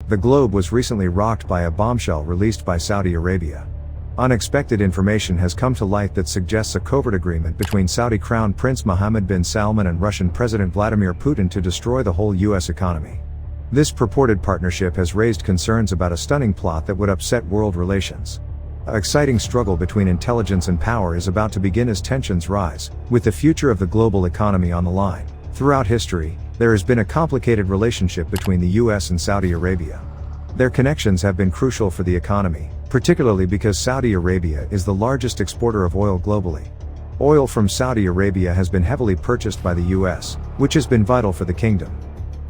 The globe was recently rocked by a bombshell released by Saudi Arabia. Unexpected information has come to light that suggests a covert agreement between Saudi Crown Prince Mohammed bin Salman and Russian President Vladimir Putin to destroy the whole U.S. economy. This purported partnership has raised concerns about a stunning plot that would upset world relations. An exciting struggle between intelligence and power is about to begin as tensions rise, with the future of the global economy on the line. Throughout history, there has been a complicated relationship between the US and Saudi Arabia. Their connections have been crucial for the economy, particularly because Saudi Arabia is the largest exporter of oil globally. Oil from Saudi Arabia has been heavily purchased by the US, which has been vital for the kingdom.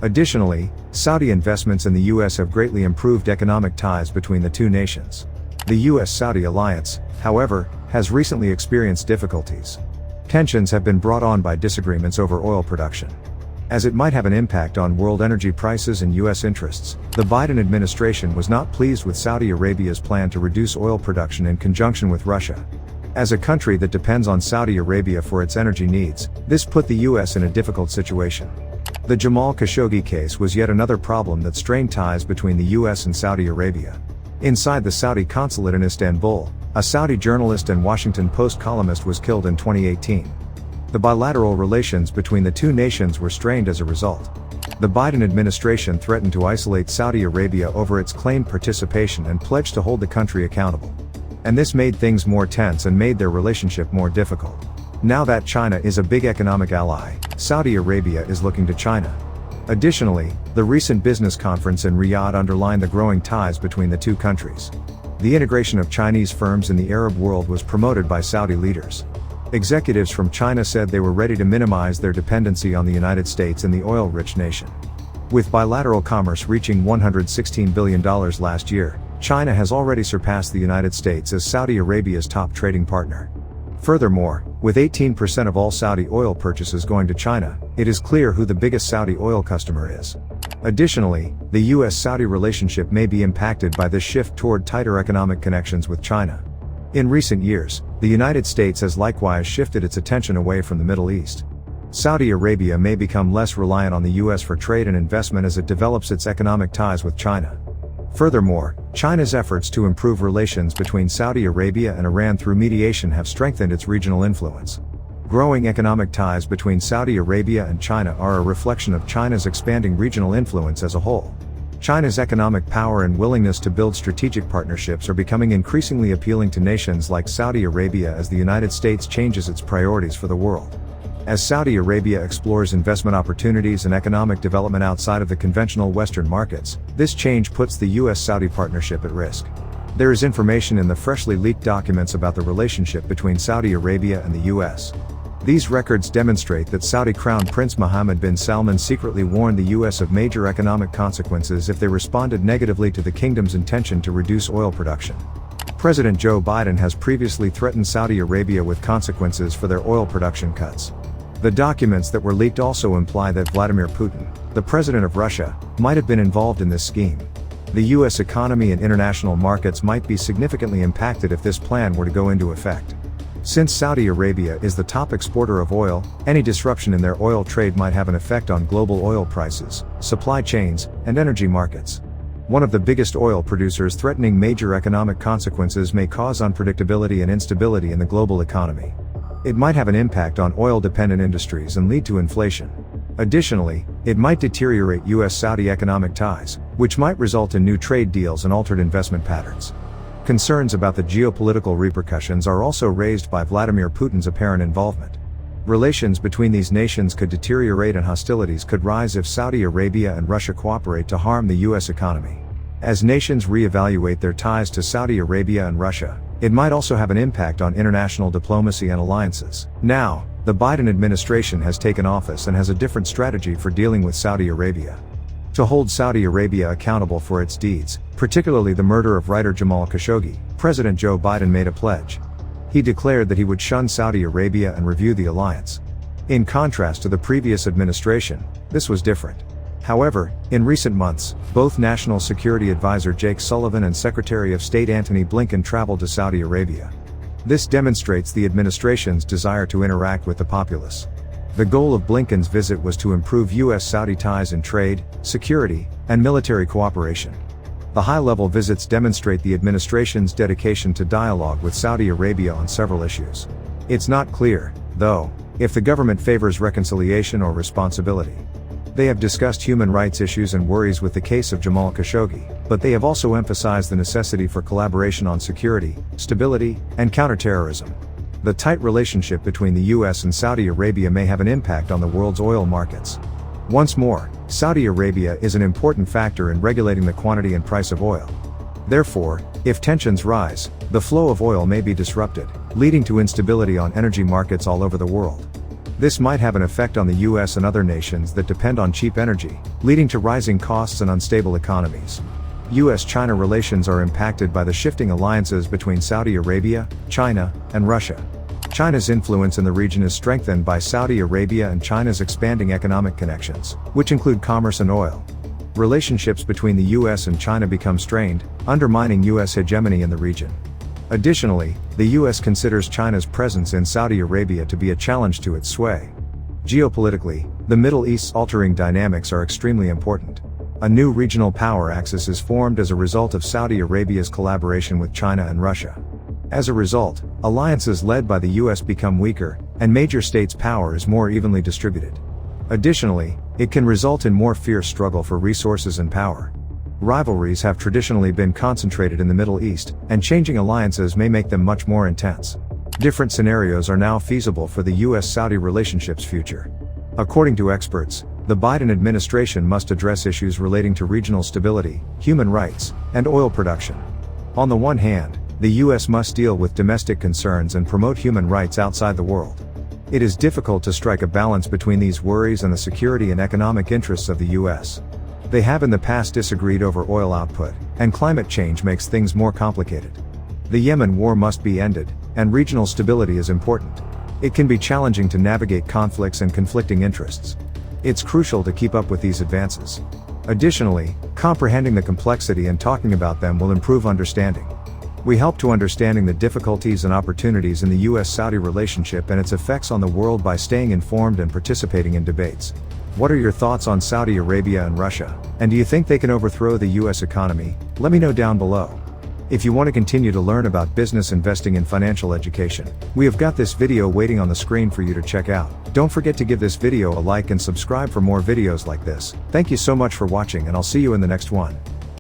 Additionally, Saudi investments in the US have greatly improved economic ties between the two nations. The US-Saudi alliance, however, has recently experienced difficulties. Tensions have been brought on by disagreements over oil production. As it might have an impact on world energy prices and US interests, the Biden administration was not pleased with Saudi Arabia's plan to reduce oil production in conjunction with Russia. As a country that depends on Saudi Arabia for its energy needs, this put the US in a difficult situation. The Jamal Khashoggi case was yet another problem that strained ties between the US and Saudi Arabia. Inside the Saudi consulate in Istanbul, a Saudi journalist and Washington Post columnist was killed in 2018. The bilateral relations between the two nations were strained as a result. The Biden administration threatened to isolate Saudi Arabia over its claimed participation and pledged to hold the country accountable. And this made things more tense and made their relationship more difficult. Now that China is a big economic ally, Saudi Arabia is looking to China. Additionally, the recent business conference in Riyadh underlined the growing ties between the two countries. The integration of Chinese firms in the Arab world was promoted by Saudi leaders. Executives from China said they were ready to minimize their dependency on the United States and the oil-rich nation. With bilateral commerce reaching $116 billion last year, China has already surpassed the United States as Saudi Arabia's top trading partner. Furthermore, with 18% of all Saudi oil purchases going to China, it is clear who the biggest Saudi oil customer is. Additionally, the US-Saudi relationship may be impacted by this shift toward tighter economic connections with China. In recent years, the United States has likewise shifted its attention away from the Middle East. Saudi Arabia may become less reliant on the US for trade and investment as it develops its economic ties with China. Furthermore, China's efforts to improve relations between Saudi Arabia and Iran through mediation have strengthened its regional influence. Growing economic ties between Saudi Arabia and China are a reflection of China's expanding regional influence as a whole. China's economic power and willingness to build strategic partnerships are becoming increasingly appealing to nations like Saudi Arabia as the United States changes its priorities for the world. As Saudi Arabia explores investment opportunities and economic development outside of the conventional Western markets, this change puts the US-Saudi partnership at risk. There is information in the freshly leaked documents about the relationship between Saudi Arabia and the US. These records demonstrate that Saudi Crown Prince Mohammed bin Salman secretly warned the US of major economic consequences if they responded negatively to the kingdom's intention to reduce oil production. President Joe Biden has previously threatened Saudi Arabia with consequences for their oil production cuts. The documents that were leaked also imply that Vladimir Putin, the president of Russia, might have been involved in this scheme. The US economy and international markets might be significantly impacted if this plan were to go into effect. Since Saudi Arabia is the top exporter of oil, any disruption in their oil trade might have an effect on global oil prices, supply chains, and energy markets. One of the biggest oil producers threatening major economic consequences may cause unpredictability and instability in the global economy. It might have an impact on oil-dependent industries and lead to inflation. Additionally, it might deteriorate US-Saudi economic ties, which might result in new trade deals and altered investment patterns. Concerns about the geopolitical repercussions are also raised by Vladimir Putin's apparent involvement. Relations between these nations could deteriorate and hostilities could rise if Saudi Arabia and Russia cooperate to harm the US economy. As nations reevaluate their ties to Saudi Arabia and Russia, it might also have an impact on international diplomacy and alliances. Now, the Biden administration has taken office and has a different strategy for dealing with Saudi Arabia. To hold Saudi Arabia accountable for its deeds, particularly the murder of writer Jamal Khashoggi, President Joe Biden made a pledge. He declared that he would shun Saudi Arabia and review the alliance. In contrast to the previous administration, this was different. However, in recent months, both National Security Advisor Jake Sullivan and Secretary of State Antony Blinken traveled to Saudi Arabia. This demonstrates the administration's desire to interact with the populace. The goal of Blinken's visit was to improve US-Saudi ties in trade, security, and military cooperation. The high-level visits demonstrate the administration's dedication to dialogue with Saudi Arabia on several issues. It's not clear, though, if the government favors reconciliation or responsibility. They have discussed human rights issues and worries with the case of Jamal Khashoggi, but they have also emphasized the necessity for collaboration on security, stability, and counterterrorism. The tight relationship between the US and Saudi Arabia may have an impact on the world's oil markets. Once more, Saudi Arabia is an important factor in regulating the quantity and price of oil. Therefore, if tensions rise, the flow of oil may be disrupted, leading to instability on energy markets all over the world. This might have an effect on the US and other nations that depend on cheap energy, leading to rising costs and unstable economies. US-China relations are impacted by the shifting alliances between Saudi Arabia, China, and Russia. China's influence in the region is strengthened by Saudi Arabia and China's expanding economic connections, which include commerce and oil. Relationships between the US and China become strained, undermining US hegemony in the region. Additionally, the US considers China's presence in Saudi Arabia to be a challenge to its sway. Geopolitically, the Middle East's altering dynamics are extremely important. A new regional power axis is formed as a result of Saudi Arabia's collaboration with China and Russia. As a result, alliances led by the US become weaker, and major states' power is more evenly distributed. Additionally, it can result in more fierce struggle for resources and power. Rivalries have traditionally been concentrated in the Middle East, and changing alliances may make them much more intense. Different scenarios are now feasible for the US-Saudi relationship's future. According to experts, the Biden administration must address issues relating to regional stability, human rights, and oil production. On the one hand, the US must deal with domestic concerns and promote human rights outside the world. It is difficult to strike a balance between these worries and the security and economic interests of the US. They have in the past disagreed over oil output, and climate change makes things more complicated. The Yemen war must be ended, and regional stability is important. It can be challenging to navigate conflicts and conflicting interests. It's crucial to keep up with these advances. Additionally, comprehending the complexity and talking about them will improve understanding. We help to understanding the difficulties and opportunities in the US-Saudi relationship and its effects on the world by staying informed and participating in debates. What are your thoughts on Saudi Arabia and Russia? And do you think they can overthrow the US economy? Let me know down below. If you want to continue to learn about business investing and financial education, we have got this video waiting on the screen for you to check out. Don't forget to give this video a like and subscribe for more videos like this. Thank you so much for watching, and I'll see you in the next one.